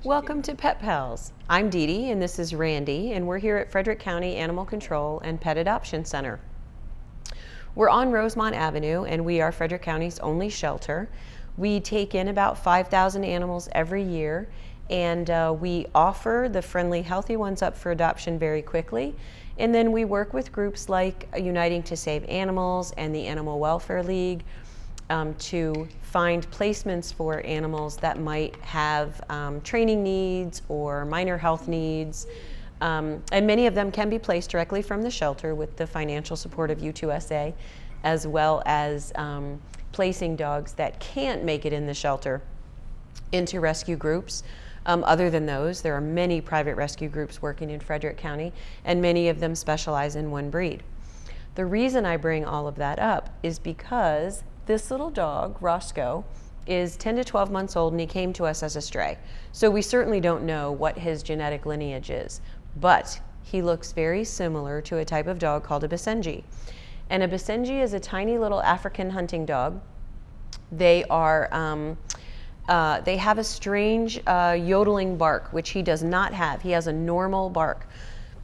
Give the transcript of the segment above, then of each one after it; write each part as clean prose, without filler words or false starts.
Welcome to Pet Pals. I'm Dee Dee and this is Randy, and we're here at Frederick County Animal Control and Pet Adoption Center. We're on Rosemont Avenue and we are Frederick County's only shelter. We take in about 5,000 animals every year, and we offer the friendly, healthy ones up for adoption very quickly. And then we work with groups like Uniting to Save Animals and the Animal Welfare League to find placements for animals that might have training needs or minor health needs. And many of them can be placed directly from the shelter with the financial support of U2SA, as well as placing dogs that can't make it in the shelter into rescue groups. Other than those, there are many private rescue groups working in Frederick County, and many of them specialize in one breed. The reason I bring all of that up is because this little dog, Roscoe, is 10 to 12 months old, and he came to us as a stray. So we certainly don't know what his genetic lineage is, but he looks very similar to a type of dog called a Basenji. And a Basenji is a tiny little African hunting dog. They are, they have a strange yodeling bark, which he does not have. He has a normal bark.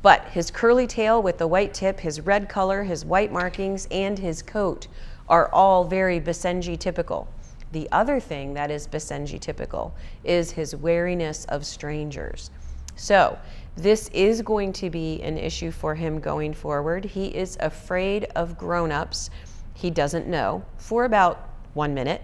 But his curly tail with the white tip, his red color, his white markings, and his coat are all very Basenji typical. The other thing that is Basenji typical is his wariness of strangers. So this is going to be an issue for him going forward. He is afraid of grown-ups he doesn't know for about 1 minute.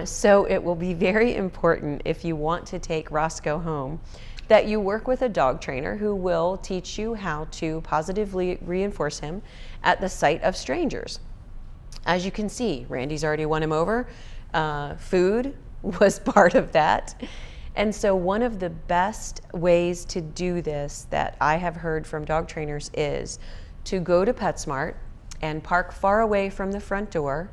So it will be very important, if you want to take Roscoe home, that you work with a dog trainer who will teach you how to positively reinforce him at the sight of strangers. As you can see, Randy's already won him over. Food was part of that. And so one of the best ways to do this that I have heard from dog trainers is to go to PetSmart and park far away from the front door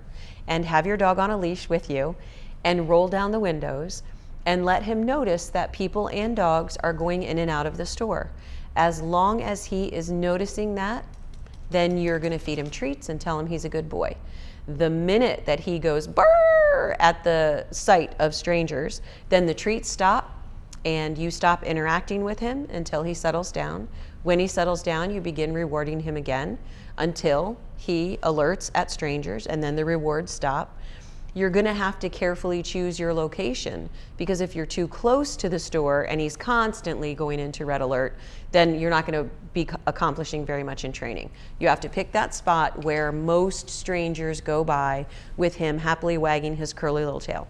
and have your dog on a leash with you and roll down the windows and let him notice that people and dogs are going in and out of the store. As long as he is noticing that, then you're going to feed him treats and tell him he's a good boy. The minute that he goes brrr at the sight of strangers, then the treats stop and you stop interacting with him until he settles down. When he settles down, you begin rewarding him again until he alerts at strangers, and then the rewards stop. You're going to have to carefully choose your location, because if you're too close to the store and he's constantly going into red alert, then you're not going to be accomplishing very much in training. You have to pick that spot where most strangers go by with him happily wagging his curly little tail.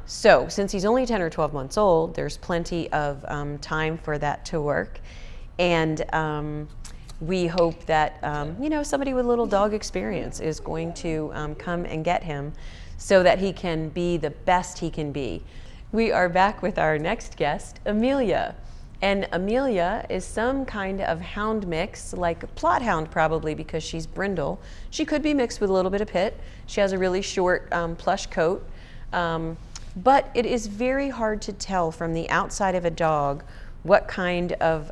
So since he's only 10 or 12 months old, there's plenty of time for that to work. And we hope that you know, somebody with a little dog experience is going to come and get him so that he can be the best he can be. We are back with our next guest, Amelia. And Amelia is some kind of hound mix, like Plot Hound probably, because she's brindle. She could be mixed with a little bit of pit. She has a really short plush coat. But it is very hard to tell from the outside of a dog what kind of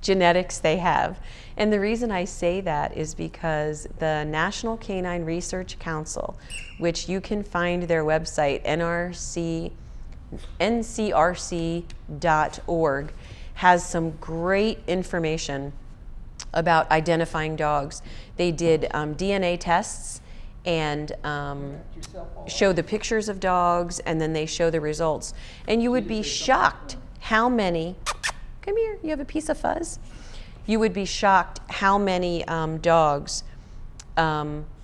genetics they have. And the reason I say that is because the National Canine Research Council, which you can find their website, ncrc.org, has some great information about identifying dogs. They did DNA tests and show the pictures of dogs, and then they show the results. And you would be shocked how many, come here, you have a piece of fuzz? You would be shocked how many dogs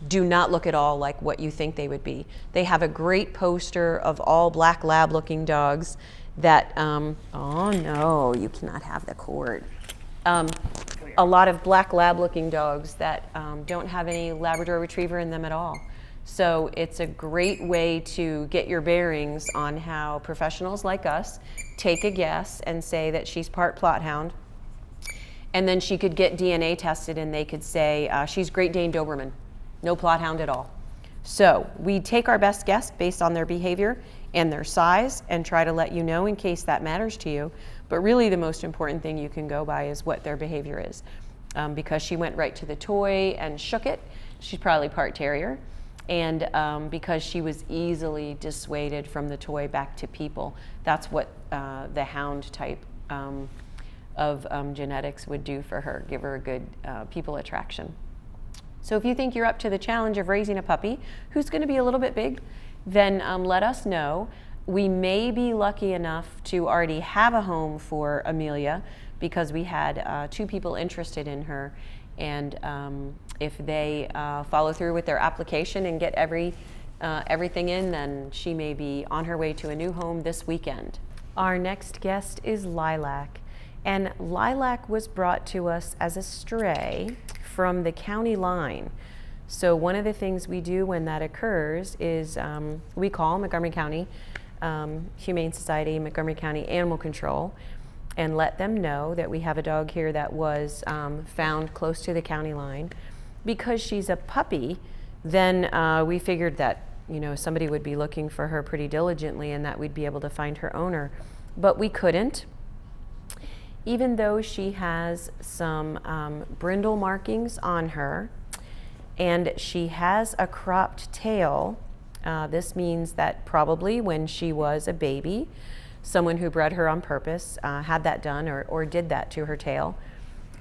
do not look at all like what you think they would be. They have a great poster of all black lab looking dogs that, oh no, you cannot have the cord. A lot of black lab looking dogs that don't have any Labrador Retriever in them at all. So it's a great way to get your bearings on how professionals like us take a guess and say that she's part Plot Hound. And then she could get DNA tested and they could say, she's Great Dane Doberman, no Plot Hound at all. So we take our best guess based on their behavior and their size and try to let you know in case that matters to you. But really the most important thing you can go by is what their behavior is. Because she went right to the toy and shook it, she's probably part terrier. And because she was easily dissuaded from the toy back to people, that's what the hound type of genetics would do for her, give her a good people attraction. So if you think you're up to the challenge of raising a puppy who's going to be a little bit big, then let us know. We may be lucky enough to already have a home for Amelia because we had 2 people interested in her, and if they follow through with their application and get everything in, then she may be on her way to a new home this weekend. Our next guest is Lilac, and Lilac was brought to us as a stray from the county line. So one of the things we do when that occurs is we call Montgomery County Humane Society, Montgomery County Animal Control, and let them know that we have a dog here that was found close to the county line. Because she's a puppy, then we figured that somebody would be looking for her pretty diligently and that we'd be able to find her owner, but we couldn't. Even though she has some brindle markings on her and she has a cropped tail, this means that probably when she was a baby, someone who bred her on purpose had that done or did that to her tail.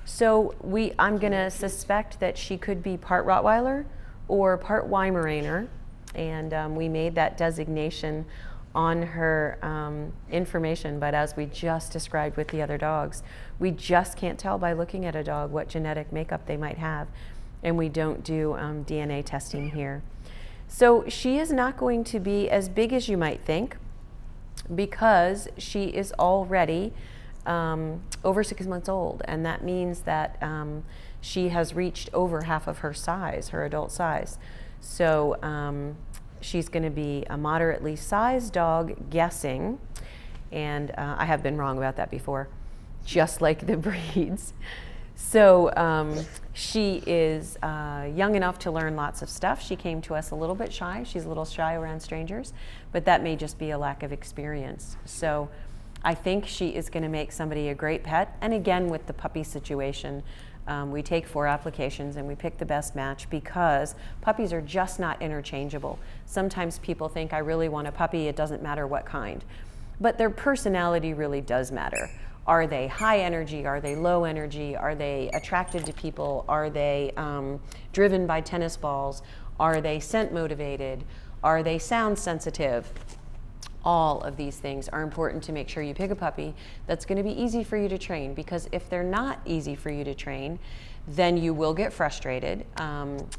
So I'm going to suspect that she could be part Rottweiler or part Weimaraner, and we made that designation on her information, but as we just described with the other dogs, we just can't tell by looking at a dog what genetic makeup they might have, and we don't do DNA testing here. So she is not going to be as big as you might think because she is already over 6 months old, and that means that she has reached over half of her size, her adult size. So she's going to be a moderately sized dog, guessing, and I have been wrong about that before, just like the breeds. So she is young enough to learn lots of stuff. She came to us a little bit shy. She's a little shy around strangers, but that may just be a lack of experience. So I think she is going to make somebody a great pet. And again, with the puppy situation, we take 4 applications and we pick the best match because puppies are just not interchangeable. Sometimes people think, I really want a puppy, it doesn't matter what kind. But their personality really does matter. Are they high energy? Are they low energy? Are they attracted to people? Are they driven by tennis balls? Are they scent motivated? Are they sound sensitive? All of these things are important to make sure you pick a puppy that's going to be easy for you to train, because if they're not easy for you to train, then you will get frustrated,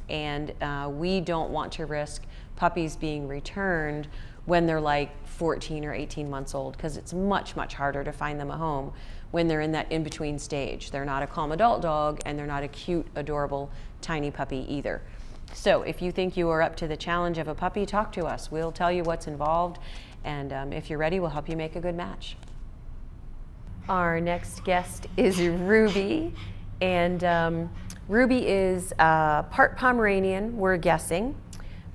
and we don't want to risk puppies being returned when they're like 14 or 18 months old, because it's much, much harder to find them a home when they're in that in-between stage. They're not a calm adult dog, and they're not a cute, adorable, tiny puppy either. So if you think you are up to the challenge of a puppy, talk to us. We'll tell you what's involved, and if you're ready, we'll help you make a good match. Our next guest is Ruby, and Ruby is part Pomeranian, we're guessing,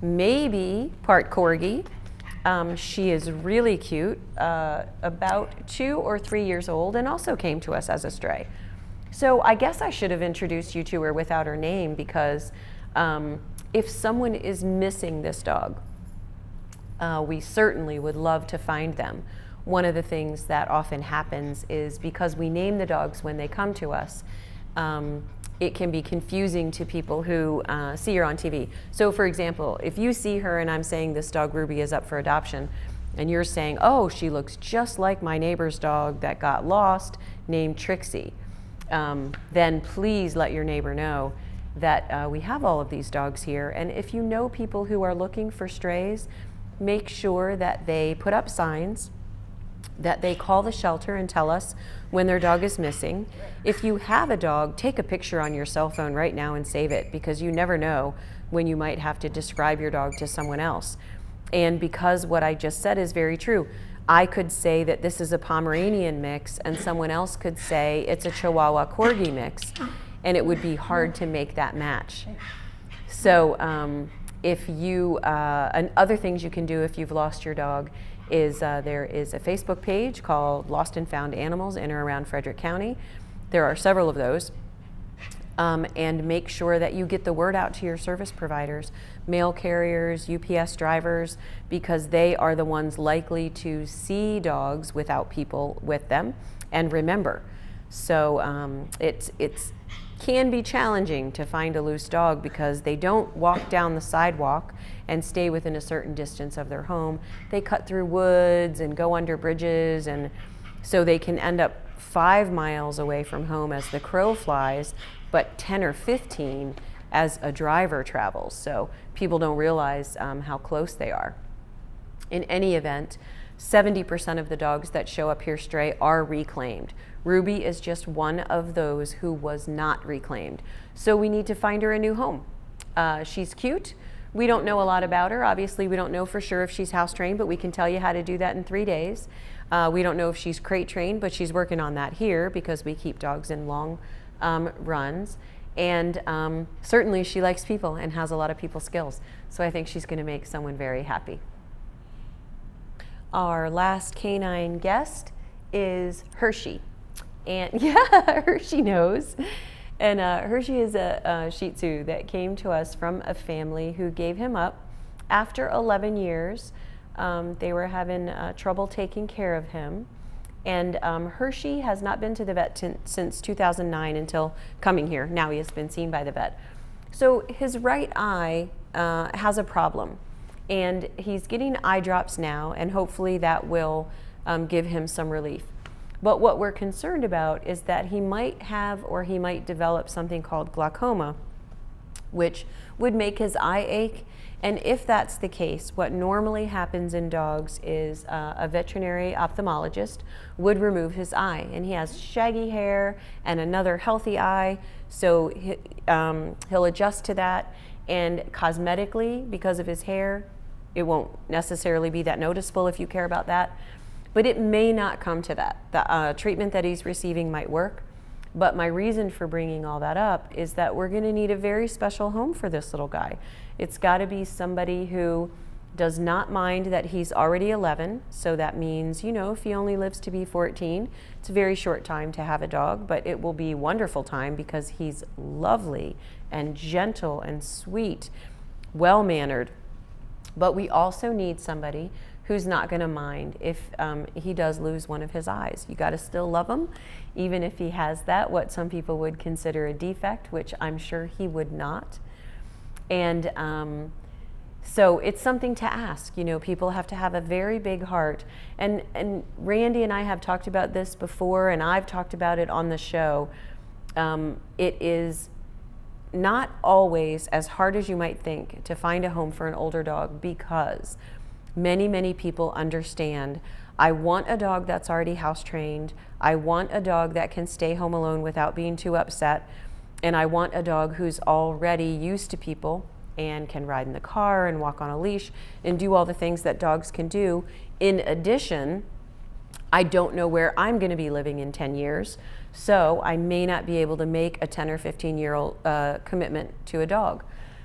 maybe part Corgi. She is really cute, about 2 or 3 years old, and also came to us as a stray. So I guess I should have introduced you to her without her name, because if someone is missing this dog, we certainly would love to find them. One of the things that often happens is because we name the dogs when they come to us, it can be confusing to people who see her on TV. So for example, if you see her and I'm saying this dog Ruby is up for adoption, and you're saying, oh, she looks just like my neighbor's dog that got lost named Trixie, then please let your neighbor know that we have all of these dogs here. And if you know people who are looking for strays, make sure that they put up signs, that they call the shelter and tell us when their dog is missing. If you have a dog, take a picture on your cell phone right now and save it, because you never know when you might have to describe your dog to someone else. And because what I just said is very true, I could say that this is a Pomeranian mix, and someone else could say it's a Chihuahua Corgi mix, and it would be hard to make that match. So if you, and other things you can do if you've lost your dog is there is a Facebook page called Lost and Found Animals in or around Frederick County. There are several of those. And make sure that you get the word out to your service providers, mail carriers, UPS drivers, because they are the ones likely to see dogs without people with them and remember. So it can be challenging to find a loose dog because they don't walk down the sidewalk and stay within a certain distance of their home. They cut through woods and go under bridges, and so they can end up 5 miles away from home as the crow flies, but 10 or 15 as a driver travels. So people don't realize how close they are. In any event, 70% of the dogs that show up here stray are reclaimed. Ruby is just one of those who was not reclaimed. So we need to find her a new home. She's cute. We don't know a lot about her. Obviously, we don't know for sure if she's house trained, but we can tell you how to do that in 3 days. We don't know if she's crate trained, but she's working on that here because we keep dogs in long runs. And certainly she likes people and has a lot of people skills. So I think she's going to make someone very happy. Our last canine guest is Hershey. And yeah, Hershey knows. And Hershey is a Shih Tzu that came to us from a family who gave him up after 11 years. They were having trouble taking care of him. And Hershey has not been to the vet since 2009 until coming here. Now he has been seen by the vet. So his right eye has a problem, and he's getting eye drops now, and hopefully that will give him some relief. But what we're concerned about is that he might have, or he might develop something called glaucoma, which would make his eye ache. And if that's the case, what normally happens in dogs is a veterinary ophthalmologist would remove his eye. And he has shaggy hair and another healthy eye, so he'll adjust to that. And cosmetically, because of his hair, it won't necessarily be that noticeable if you care about that. But it may not come to that. The treatment that he's receiving might work. But my reason for bringing all that up is that we're going to need a very special home for this little guy. It's got to be somebody who does not mind that he's already 11. So that means, you know, if he only lives to be 14, it's a very short time to have a dog, but it will be a wonderful time because he's lovely and gentle and sweet, well-mannered. But we also need somebody who's not going to mind if he does lose one of his eyes. You got to still love him, even if he has that, what some people would consider a defect, which I'm sure he would not. And so it's something to ask. You know, people have to have a very big heart. And Randy and I have talked about this before, and I've talked about it on the show. It is not always as hard as you might think to find a home for an older dog, because many people understand, I want a dog that's already house trained. I want a dog that can stay home alone without being too upset. And I want a dog who's already used to people and can ride in the car and walk on a leash and do all the things that dogs can do. In addition, I don't know where I'm going to be living in 10 years, so I may not be able to make a 10 or 15-year-old commitment to a dog.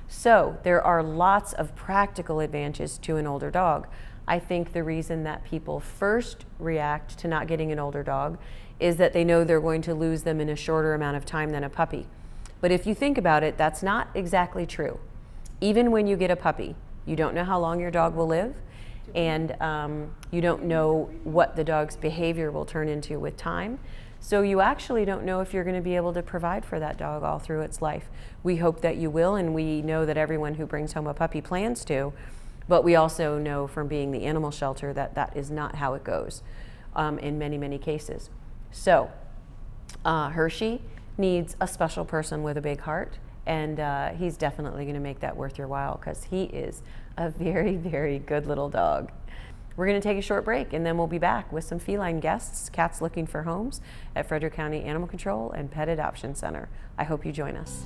So there are lots of practical advantages to an older dog. I think the reason that people first react to not getting an older dog is that they know they're going to lose them in a shorter amount of time than a puppy. But if you think about it, that's not exactly true. Even when you get a puppy, you don't know how long your dog will live, and you don't know what the dog's behavior will turn into with time. So you actually don't know if you're going to be able to provide for that dog all through its life. We hope that you will, and we know that everyone who brings home a puppy plans to, but we also know from being the animal shelter that that is not how it goes in many cases. So Hershey needs a special person with a big heart, and he's definitely going to make that worth your while, because he is a very good little dog. We're going to take a short break, and then we'll be back with some feline guests, cats looking for homes at Frederick County Animal Control and Pet Adoption Center. I hope you join us.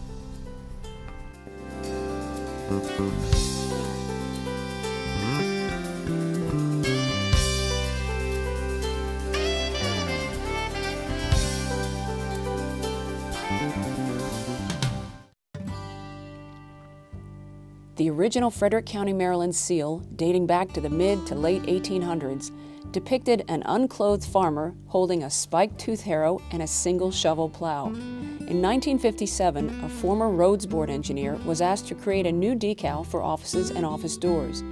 The original Frederick County, Maryland seal, dating back to the mid to late 1800s, depicted an unclothed farmer holding a spiked tooth harrow and a single shovel plow. In 1957, a former Roads Board engineer was asked to create a new decal for offices and office doors.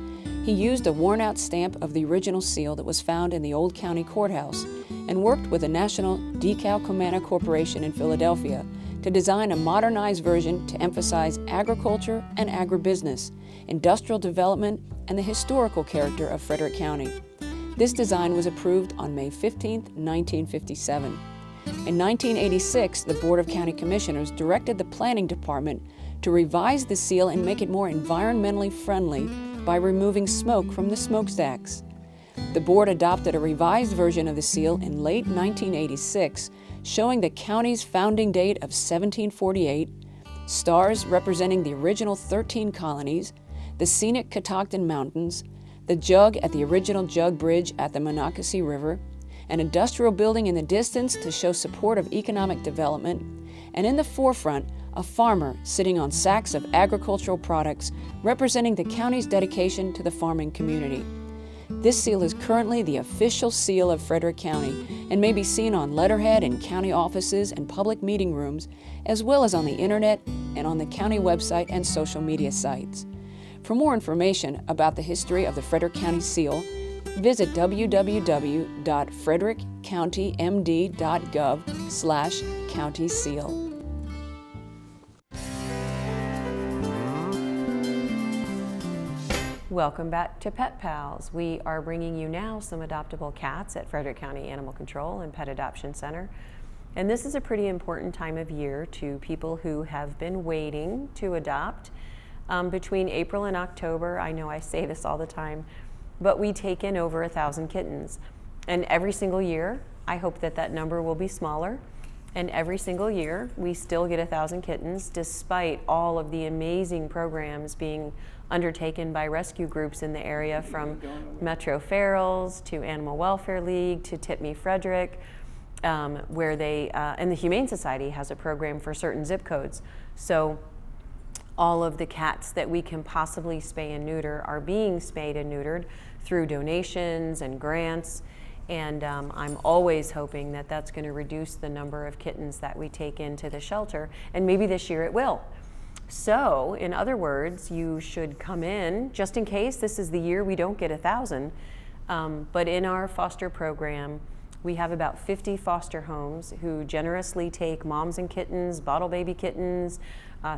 He used a worn-out stamp of the original seal that was found in the old county courthouse and worked with the National Decalcomania Corporation in Philadelphia to design a modernized version to emphasize agriculture and agribusiness, industrial development, and the historical character of Frederick County. This design was approved on May 15, 1957. In 1986, the Board of County Commissioners directed the Planning Department to revise the seal and make it more environmentally friendly by removing smoke from the smokestacks. The board adopted a revised version of the seal in late 1986, showing the county's founding date of 1748, stars representing the original 13 colonies, the scenic Catoctin Mountains, the jug at the original jug bridge at the Monocacy River, an industrial building in the distance to show support of economic development, and in the forefront, a farmer sitting on sacks of agricultural products representing the county's dedication to the farming community. This seal is currently the official seal of Frederick County and may be seen on letterhead in county offices and public meeting rooms, as well as on the internet and on the county website and social media sites. For more information about the history of the Frederick County seal, visit www.frederickcountymd.gov/county seal. Welcome back to Pet Pals. We are bringing you now some adoptable cats at Frederick County Animal Control and Pet Adoption Center. And this is a pretty important time of year to people who have been waiting to adopt. Between April and October, I know I say this all the time, but we take in over 1,000 kittens. And every single year, I hope that that number will be smaller. And every single year, we still get 1,000 kittens, despite all of the amazing programs being undertaken by rescue groups in the area, from Metro Ferals to Animal Welfare League to Tip Me Frederick, where they, and the Humane Society has a program for certain zip codes. So all of the cats that we can possibly spay and neuter are being spayed and neutered through donations and grants. And I'm always hoping that that's going to reduce the number of kittens that we take into the shelter, and maybe this year it will. So, in other words, you should come in, just in case this is the year we don't get 1,000. But in our foster program, we have about 50 foster homes who generously take moms and kittens, bottle baby kittens,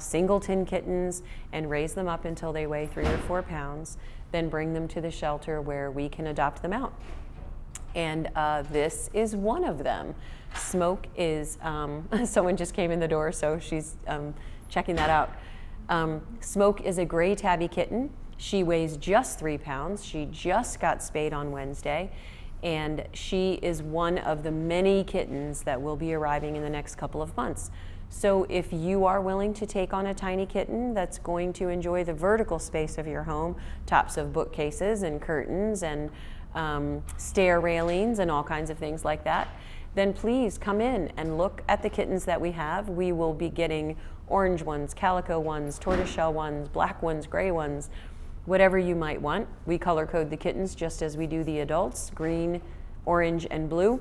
singleton kittens, and raise them up until they weigh 3 or 4 pounds, then bring them to the shelter where we can adopt them out. And this is one of them. Smoke is, someone just came in the door, so she's checking that out. Smoke is a gray tabby kitten. She weighs just 3 pounds. She just got spayed on Wednesday, and she is one of the many kittens that will be arriving in the next couple of months. So if you are willing to take on a tiny kitten that's going to enjoy the vertical space of your home, tops of bookcases and curtains and stair railings and all kinds of things like that, then please come in and look at the kittens that we have. We will be getting orange ones, calico ones, tortoiseshell ones, black ones, gray ones, whatever you might want. We color code the kittens just as we do the adults, green, orange, and blue.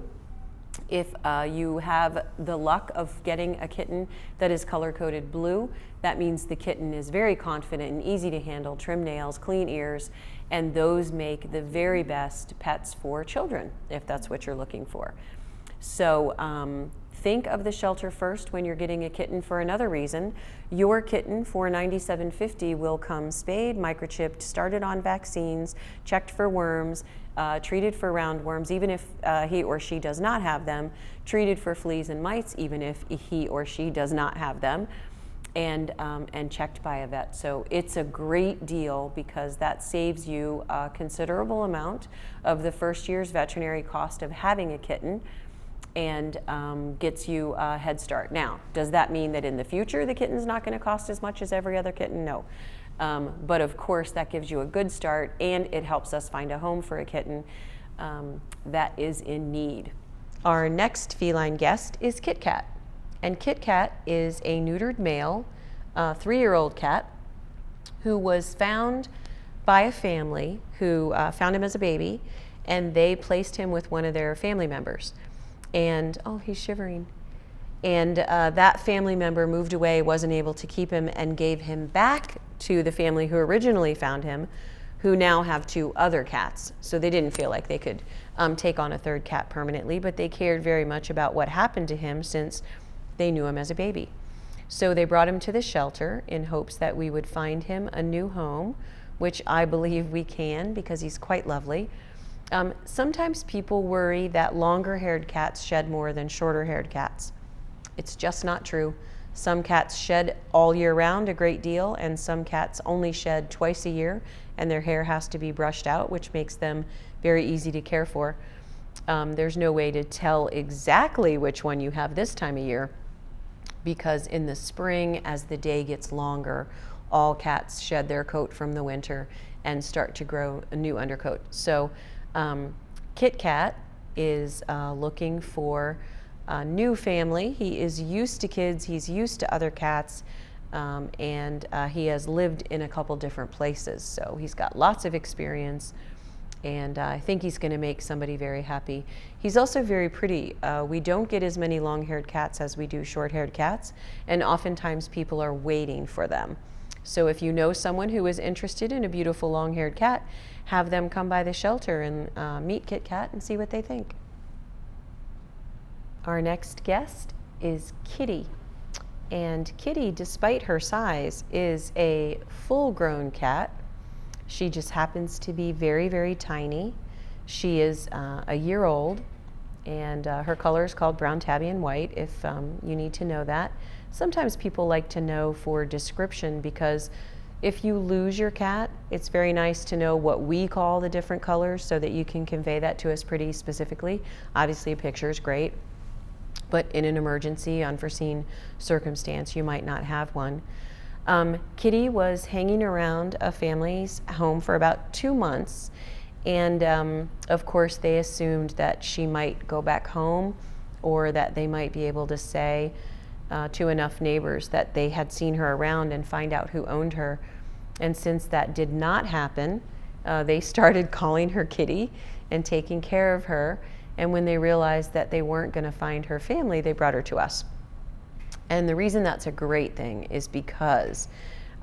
If you have the luck of getting a kitten that is color-coded blue, that means the kitten is very confident and easy to handle, trim nails, clean ears, and those make the very best pets for children, if that's what you're looking for. So think of the shelter first when you're getting a kitten for another reason. Your kitten for $97.50 will come spayed, microchipped, started on vaccines, checked for worms, treated for roundworms, even if he or she does not have them, treated for fleas and mites, even if he or she does not have them, and checked by a vet. So it's a great deal because that saves you a considerable amount of the first year's veterinary cost of having a kitten, and gets you a head start. Now, does that mean that in the future the kitten's not going to cost as much as every other kitten? No. But of course that gives you a good start, and it helps us find a home for a kitten that is in need. Our next feline guest is Kit Kat. And Kit Kat is a neutered male 3-year-old cat. who was found by a family who found him as a baby, and they placed him with one of their family members. And, oh, he's shivering. And that family member moved away, wasn't able to keep him, and gave him back to the family who originally found him, who now have 2 other cats. So they didn't feel like they could take on a 3rd cat permanently, but they cared very much about what happened to him since they knew him as a baby. So they brought him to the shelter in hopes that we would find him a new home, which I believe we can because he's quite lovely. Sometimes people worry that longer-haired cats shed more than shorter-haired cats. It's just not true. Some cats shed all year round a great deal, and some cats only shed twice a year, and their hair has to be brushed out, which makes them very easy to care for. There's no way to tell exactly which one you have this time of year, because in the spring, as the day gets longer, all cats shed their coat from the winter and start to grow a new undercoat. So Kit Kat is looking for a new family. He is used to kids, he's used to other cats, and he has lived in a couple different places. So he's got lots of experience, and I think he's going to make somebody very happy. He's also very pretty. We don't get as many long-haired cats as we do short-haired cats, and oftentimes people are waiting for them. So if you know someone who is interested in a beautiful long-haired cat, have them come by the shelter and meet Kit Kat and see what they think. Our next guest is Kitty. And Kitty, despite her size, is a full-grown cat. She just happens to be very, very tiny. She is a year old, and her color is called brown tabby and white, if you need to know that. Sometimes people like to know for description, because if you lose your cat, it's very nice to know what we call the different colors so that you can convey that to us pretty specifically. Obviously, a picture is great, but in an emergency, unforeseen circumstance, you might not have one. Kitty was hanging around a family's home for about 2 months, and of course they assumed that she might go back home, or that they might be able to say to enough neighbors that they had seen her around and find out who owned her. And since that did not happen, they started calling her Kitty and taking care of her. And when they realized that they weren't going to find her family, they brought her to us. And the reason that's a great thing is because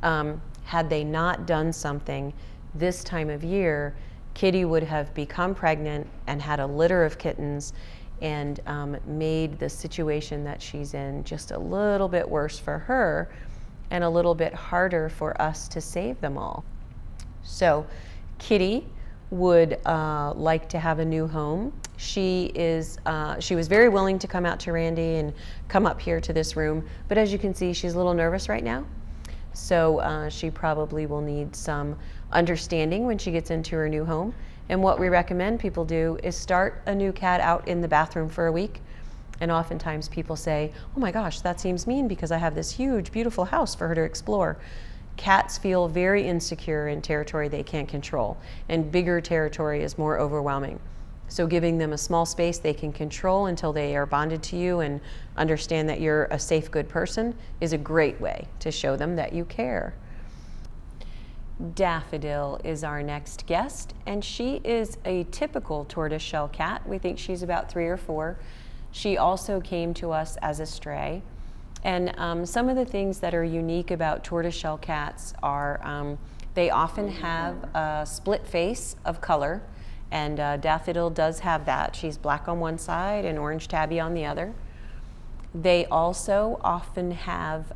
had they not done something this time of year, Kitty would have become pregnant and had a litter of kittens, and made the situation that she's in just a little bit worse for her and a little bit harder for us to save them all. So Kitty would like to have a new home. She was very willing to come out to Randy and come up here to this room, but as you can see, she's a little nervous right now. So she probably will need some understanding when she gets into her new home. And what we recommend people do is start a new cat out in the bathroom for a week. And oftentimes people say, oh my gosh, that seems mean because I have this huge, beautiful house for her to explore. Cats feel very insecure in territory they can't control, and bigger territory is more overwhelming. So giving them a small space they can control until they are bonded to you and understand that you're a safe, good person is a great way to show them that you care. Daffodil is our next guest, and she is a typical tortoiseshell cat. We think she's about 3 or 4. She also came to us as a stray. And some of the things that are unique about tortoiseshell cats are they often have a split face of color, and Daffodil does have that. She's black on one side and orange tabby on the other. They also often have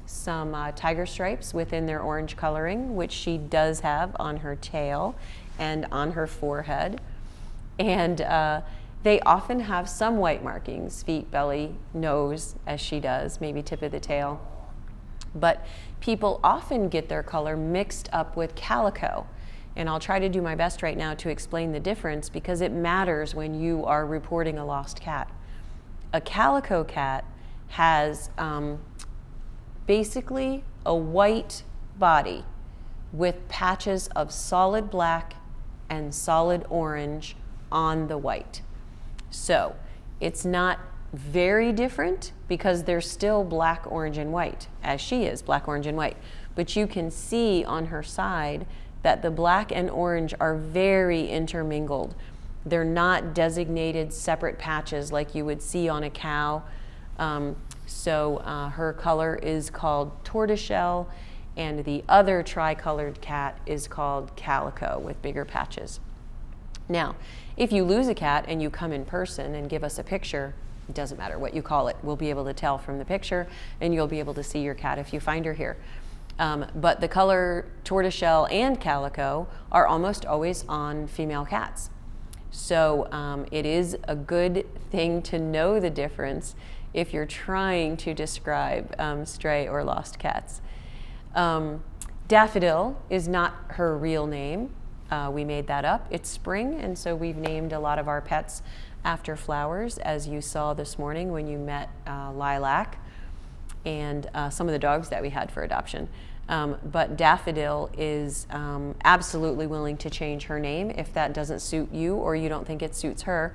some tiger stripes within their orange coloring, which she does have on her tail and on her forehead. And they often have some white markings, feet, belly, nose, as she does, maybe tip of the tail. But people often get their color mixed up with calico. And I'll try to do my best right now to explain the difference, because it matters when you are reporting a lost cat. A calico cat has basically a white body with patches of solid black and solid orange on the white. So it's not very different because they're still black, orange, and white, as she is black, orange, and white. But you can see on her side that the black and orange are very intermingled. They're not designated separate patches like you would see on a cow. Her color is called tortoiseshell, and the other tricolored cat is called calico with bigger patches. Now, if you lose a cat and you come in person and give us a picture, it doesn't matter what you call it. We'll be able to tell from the picture, and you'll be able to see your cat if you find her here. But the color tortoiseshell and calico are almost always on female cats. So it is a good thing to know the difference if you're trying to describe stray or lost cats. Daffodil is not her real name. We made that up. It's spring, and so we've named a lot of our pets after flowers, as you saw this morning when you met Lilac and some of the dogs that we had for adoption. But Daffodil is absolutely willing to change her name if that doesn't suit you or you don't think it suits her.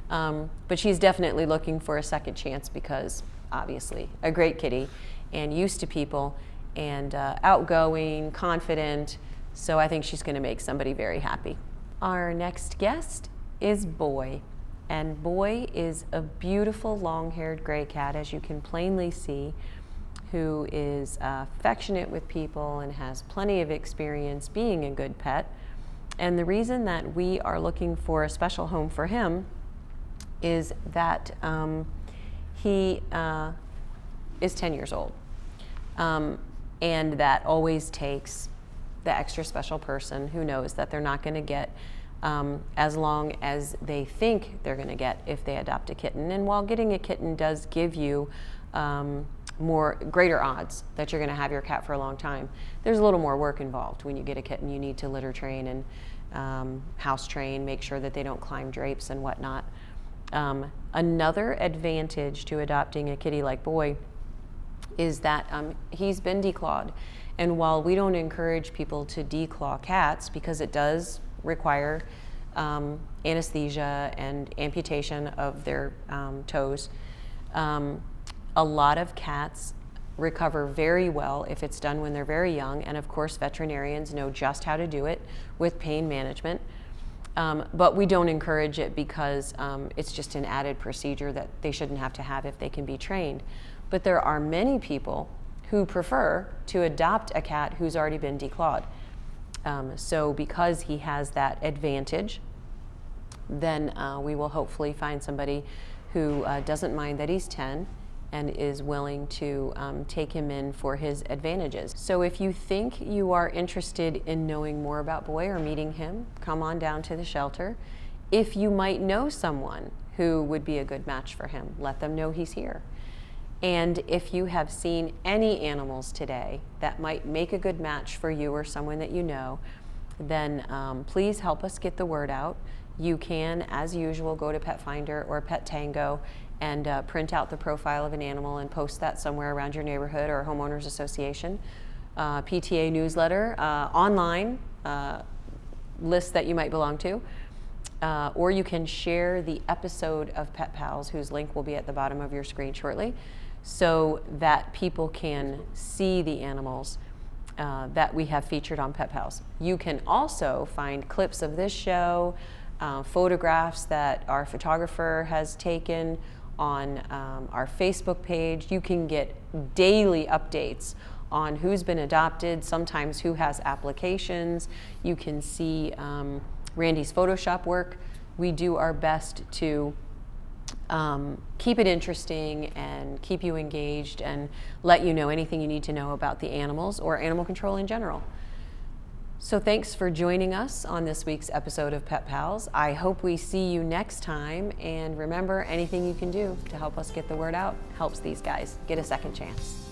But she's definitely looking for a second chance because obviously a great kitty and used to people and outgoing, confident. So I think she's going to make somebody very happy. Our next guest is Boy. And Boy is a beautiful long-haired gray cat, as you can plainly see, who is affectionate with people and has plenty of experience being a good pet. And the reason that we are looking for a special home for him is that he is 10 years old. And that always takes the extra special person who knows that they're not going to get as long as they think they're going to get if they adopt a kitten. And while getting a kitten does give you greater odds that you're going to have your cat for a long time, there's a little more work involved. When you get a kitten, you need to litter train and house train, make sure that they don't climb drapes and whatnot. Another advantage to adopting a kitty like Boy is that he's been declawed. And while we don't encourage people to declaw cats because it does require anesthesia and amputation of their toes, a lot of cats recover very well if it's done when they're very young. And of course, veterinarians know just how to do it with pain management. But we don't encourage it because it's just an added procedure that they shouldn't have to have if they can be trained. But there are many people who prefer to adopt a cat who's already been declawed. So because he has that advantage, then we will hopefully find somebody who doesn't mind that he's 10 and is willing to take him in for his advantages. So if you think you are interested in knowing more about Boy or meeting him, come on down to the shelter. If you might know someone who would be a good match for him, let them know he's here. And if you have seen any animals today that might make a good match for you or someone that you know, then please help us get the word out. You can, as usual, go to Pet Finder or Pet Tango and print out the profile of an animal and post that somewhere around your neighborhood or homeowners association. PTA newsletter, online lists that you might belong to. Or you can share the episode of Pet Pals, whose link will be at the bottom of your screen shortly, so that people can see the animals that we have featured on Pet Pals. You can also find clips of this show, photographs that our photographer has taken on our Facebook page. You can get daily updates on who's been adopted, sometimes who has applications. You can see Randy's Photoshop work. We do our best to keep it interesting and keep you engaged and let you know anything you need to know about the animals or animal control in general. So thanks for joining us on this week's episode of Pet Pals. I hope we see you next time, and remember, anything you can do to help us get the word out helps these guys get a second chance.